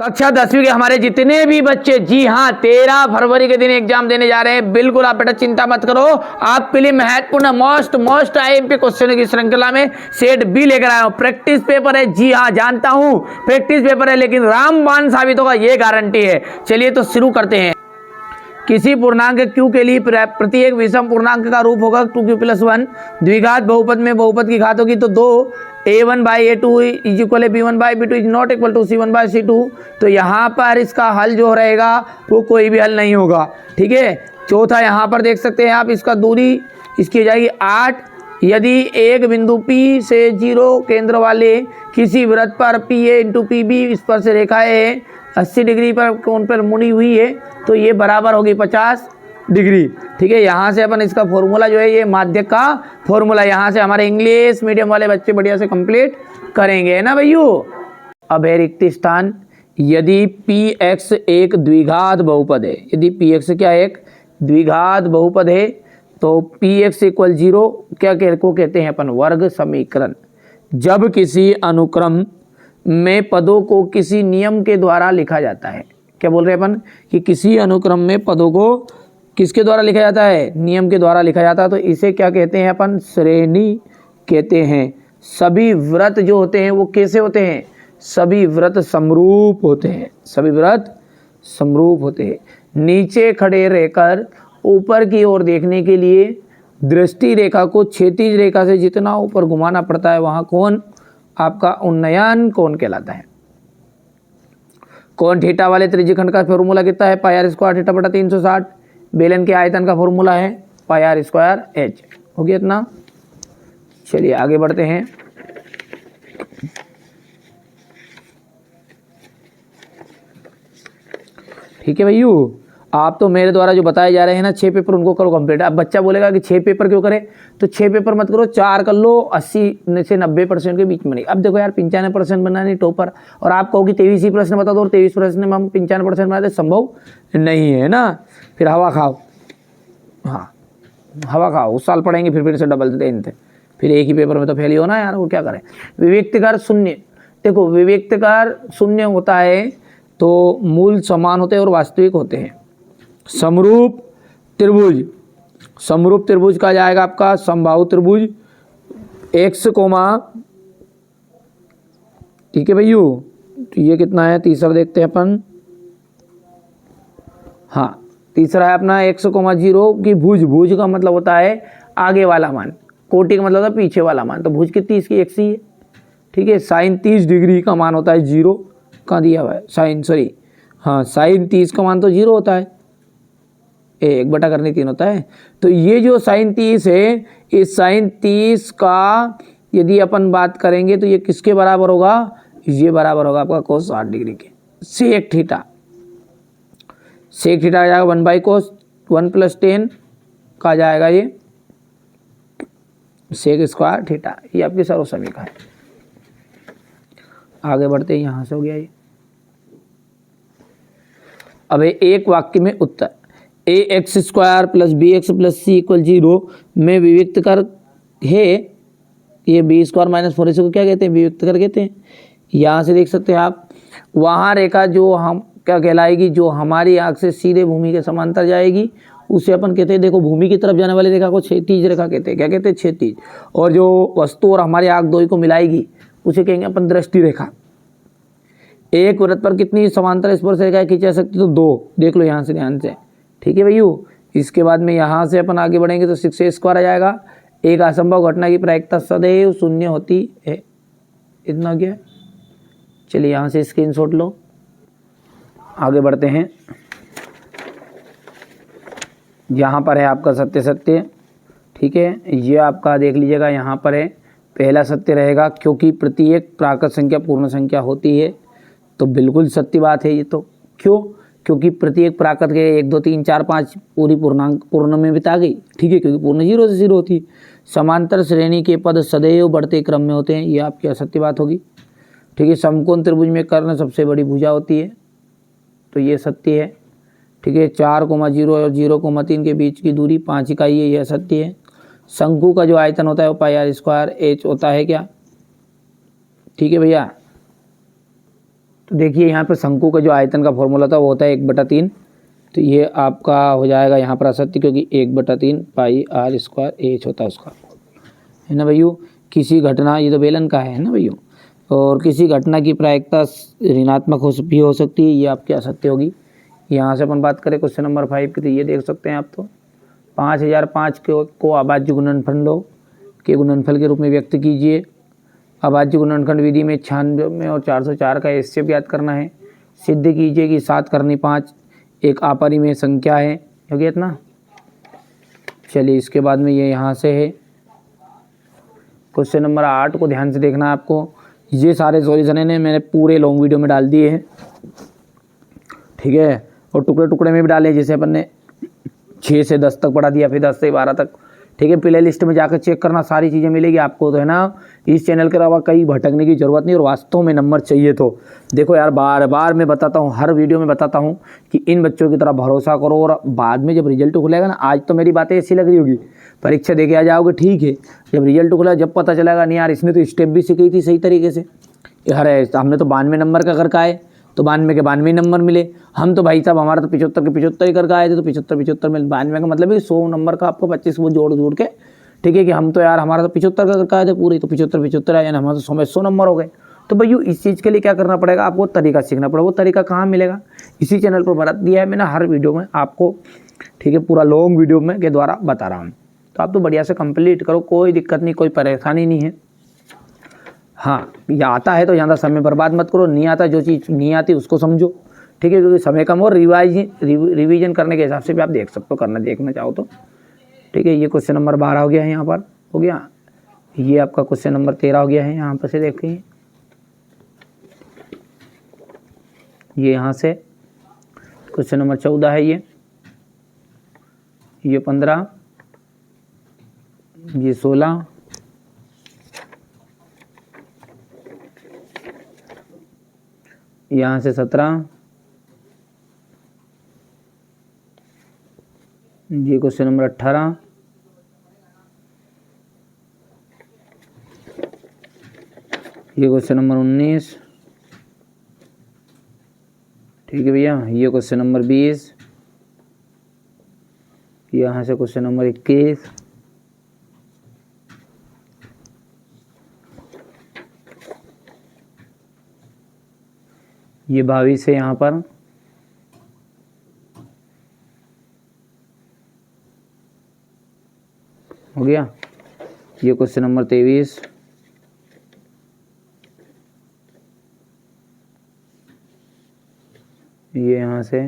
कक्षा 10वीं के हमारे जितने भी बच्चे, जी हाँ 13 फरवरी के दिन एग्जाम देने जा रहे हैं, बिल्कुल आप बेटा चिंता मत करो। आपके लिए महत्वपूर्ण मोस्ट आईएमपी क्वेश्चन की श्रृंखला में सेट बी लेकर आया हूं। प्रैक्टिस पेपर है, जी हाँ जानता हूं प्रैक्टिस पेपर है, लेकिन रामबाण साबित होगा ये गारंटी है। चलिए तो शुरू करते हैं। किसी पूर्णांक q के लिए प्रत्येक विषम पूर्णांक का रूप होगा 2q+1। द्विघात बहुपद में बहुपद की घात होगी तो 2 a1/a2 is equal b1/b2 is not equal to c1/c2। तो यहाँ पर इसका हल जो रहेगा वो कोई भी हल नहीं होगा, ठीक है। चौथा यहाँ पर देख सकते हैं आप, इसका दूरी इसकी हो जाएगी 8। यदि एक बिंदु P से 0 केंद्र वाले किसी वृत्त पर PA × PB स्पर्श रेखाएं 80 डिग्री पर कोण पर मुड़ी हुई है तो ये बराबर होगी 50 डिग्री, ठीक है। यहाँ से अपन इसका फॉर्मूला जो है ये माध्यक का फॉर्मूला यहाँ से हमारे इंग्लिश मीडियम वाले बच्चे बढ़िया से कंप्लीट करेंगे, है ना भैया। अब है रिक्त स्थान। यदि Px एक द्विघात बहुपद है, यदि Px क्या एक द्विघात बहुपद है तो Px = 0 क्या को कहते हैं अपन वर्ग समीकरण। जब किसी अनुक्रम में पदों को किसी नियम के द्वारा लिखा जाता है, क्या बोल रहे हैं अपन कि किसी अनुक्रम में पदों को किसके द्वारा लिखा जाता है, नियम के द्वारा लिखा जाता है, तो इसे क्या कहते हैं अपन, श्रेणी कहते हैं। सभी व्रत जो होते हैं वो कैसे होते हैं, सभी व्रत समरूप होते हैं, सभी व्रत समरूप होते हैं। नीचे खड़े रहकर ऊपर की ओर देखने के लिए दृष्टि रेखा को क्षैतिज रेखा से जितना ऊपर घुमाना पड़ता है वहाँ कौन आपका उन्नयन कोण कहलाता है। कोण थीटा वाले त्रिज्यखंड का फॉर्मूला कितना है, πr² थीटा बटा 360। बेलन के आयतन का फॉर्मूला है πr² h। हो गया इतना। चलिए आगे बढ़ते हैं। ठीक है भैया, आप तो मेरे द्वारा जो बताए जा रहे हैं ना 6 पेपर उनको करो कंप्लीट। अब बच्चा बोलेगा कि 6 पेपर क्यों करें, तो 6 पेपर मत करो, 4 कर लो, 80 से 90% के बीच में नहीं। अब देखो यार 95% बनना नहीं टॉपर, और आप कहो कि 23 ही प्रश्न बता दो और 23 प्रश्न में हम 95% बनाते, संभव नहीं है ना। फिर हवा खाओ, हाँ हवा खाओ, उस साल पढ़ेंगे फिर से डबल टेंथ, फिर एक ही पेपर में तो फेल ही होना यार, वो क्या करें। विविक्तकार शून्य, देखो विविक्तकार शून्य होता है तो मूल समान होते हैं और वास्तविक होते हैं। समरूप त्रिभुज, समरूप त्रिभुज का जाएगा आपका समबाहु त्रिभुज x, ठीक है भैया। तो ये कितना है, तीसरा देखते हैं अपन, हाँ तीसरा है अपना x, 0 की भुज। भुज का मतलब होता है आगे वाला मान, कोटि का मतलब होता है पीछे वाला मान, तो भुज कितनी इसकी x ही है, ठीक है। साइन 30 डिग्री का मान होता है 0, कहाँ दिया हुआ है साइन, सॉरी हाँ साइन 30 का मान तो 0 होता है, 1/3 होता है। तो ये जो साइन 30 है, इस साइन 30 का यदि अपन बात करेंगे तो ये किसके बराबर होगा, ये बराबर होगा आपका cos 60 डिग्री के। सेक थीटा, सेक थीटा आ जाएगा 1/cos 1 + 10 का जाएगा ये sec² थीटा, ये आपकी सर्वसमीका है। आगे बढ़ते हैं, यहाँ से हो गया ये। अब एक वाक्य में उत्तर, ax² + bx + c = 0 में विविक्तकर है, ये b² - 4ac को क्या कहते हैं, विविक्तकर कहते हैं। यहाँ से देख सकते हैं आप, वहाँ रेखा जो हम क्या कहलाएगी, जो हमारी आँख से सीधे भूमि के समांतर जाएगी उसे अपन कहते हैं, देखो भूमि की तरफ जाने वाली रेखा को क्षैतिज रेखा कहते हैं, क्या कहते हैं, क्षैतिज। और जो वस्तु और हमारी आँख दोई को मिलाएगी उसे कहेंगे अपन दृष्टि रेखा। एक वृत्त पर कितनी समांतर स्पर्श रेखाएं खींची जा सकती, तो 2, देख लो यहाँ से ध्यान से, ठीक है भैया। इसके बाद में यहाँ से अपन आगे बढ़ेंगे तो 6a² आ जाएगा। एक असंभव घटना की प्रायिकता सदैव शून्य होती है, इतना हो गया। चलिए यहाँ से स्क्रीनशॉट लो, आगे बढ़ते हैं। यहाँ पर है आपका सत्य सत्य, ठीक है, ये आपका देख लीजिएगा, यहाँ पर है पहला सत्य रहेगा, क्योंकि प्रत्येक प्राकृत संख्या पूर्ण संख्या होती है, तो बिल्कुल सत्य बात है ये तो। क्यों, क्योंकि प्रत्येक प्राकृत के 1 2 3 4 5 पूरी पूर्णांक पूर्ण में बिता गई, ठीक है, क्योंकि पूर्ण 0 से 0 होती। समांतर श्रेणी के पद सदैव बढ़ते क्रम में होते हैं, ये आपकी असत्य बात होगी, ठीक है। समकोण त्रिभुज में कर्ण सबसे बड़ी भुजा होती है, तो ये सत्य है, ठीक है। 4, 0 और 0, 3 के बीच की दूरी 5 इकाई है, यह सत्य है। शंकु का जो आयतन होता है वो πr² h होता है क्या, ठीक है भैया। तो देखिए यहाँ पर शंकु का जो आयतन का फॉर्मूला था वो होता है 1/3। तो ये आपका हो जाएगा यहाँ पर असत्य, क्योंकि 1/3 पाई r स्क्वायर एच होता है उसका, है ना भैया। किसी घटना, ये तो बेलन का है ना भैया, और किसी घटना की प्रायिकता ऋणात्मक भी हो सकती है, ये आपकी असत्य होगी। यहाँ से अपन बात करें क्वेश्चन नंबर 5 की, तो ये देख सकते हैं आप, तो 5005 को अभाज्य गुणनफल के गुणनफल के रूप में व्यक्त कीजिए। अभाज्य गुणनखंड विधि में 96 में और 404 का एचसीएफ याद करना है। सिद्ध कीजिए कि 7/5 एक अपरिमेय संख्या है, हो गया इतना। चलिए इसके बाद में ये यहाँ से है क्वेश्चन नंबर 8 को ध्यान से देखना है आपको। ये सारे सॉल्यूशन है मैंने पूरे लॉन्ग वीडियो में डाल दिए हैं, ठीक है, और टुकड़े टुकड़े में भी डाले, जैसे अपन ने 6 से 10 तक पढ़ा दिया, फिर 10 से 12 तक, ठीक है। प्ले लिस्ट में जाकर चेक करना, सारी चीज़ें मिलेगी आपको, तो है ना। इस चैनल के अलावा कहीं भटकने की ज़रूरत नहीं, और वास्तव में नंबर चाहिए तो देखो यार, बार बार मैं बताता हूँ, हर वीडियो में बताता हूँ कि इन बच्चों की तरफ भरोसा करो, और बाद में जब रिजल्ट खुलेगा ना, आज तो मेरी बातें ऐसी लग रही होगी, परीक्षा देके आ जाओगे, ठीक है, जब रिजल्ट खुला जब पता चलेगा नहीं यार इसने तो स्टेप भी सीखी थी सही तरीके से, अरे हमने तो 92 नंबर का करके आए, तो 92 के 92 नंबर मिले, हम तो भाई साहब हमारा तो 75 के 75 ही करके आए थे, तो 75 में 92 का मतलब है 100 नंबर का आपको 25 वो जोड़ के, ठीक है, कि हम तो यार हमारा तो 75 का करके आए थे पूरे, तो 75 आए ना, हमारे तो 100 नंबर हो गए। तो भैया इस चीज़ के लिए क्या करना पड़ेगा, आपको तरीका सीखना पड़ेगा। वो तरीका कहाँ मिलेगा, इसी चैनल पर बता दिया है मैंने हर वीडियो में आपको, ठीक है, पूरा लॉन्ग वीडियो में के द्वारा बता रहा हूँ। तो आप तो बढ़िया से कंप्लीट करो, कोई दिक्कत नहीं, कोई परेशानी नहीं है। हाँ, ये आता है तो ज़्यादा समय बर्बाद मत करो, नहीं आता, जो चीज़ नहीं आती उसको समझो, ठीक है, क्योंकि समय कम, और रिवीजन करने के हिसाब से भी आप देख सकते हो, करना देखना चाहो तो, ठीक है। ये क्वेश्चन नंबर 12 हो गया है, यहाँ पर हो गया। ये आपका क्वेश्चन नंबर 13 हो गया है, यहाँ पर से देखिए, ये यहाँ से क्वेश्चन नंबर 14 है, ये 15, ये 16, यहाँ से 17, ये क्वेश्चन नंबर 18, ये क्वेश्चन नंबर 19, ठीक है भैया, ये क्वेश्चन नंबर 20, यहाँ से क्वेश्चन नंबर 21, ये 22 है, यहाँ पर हो गया। ये क्वेश्चन नंबर 23, ये यहाँ से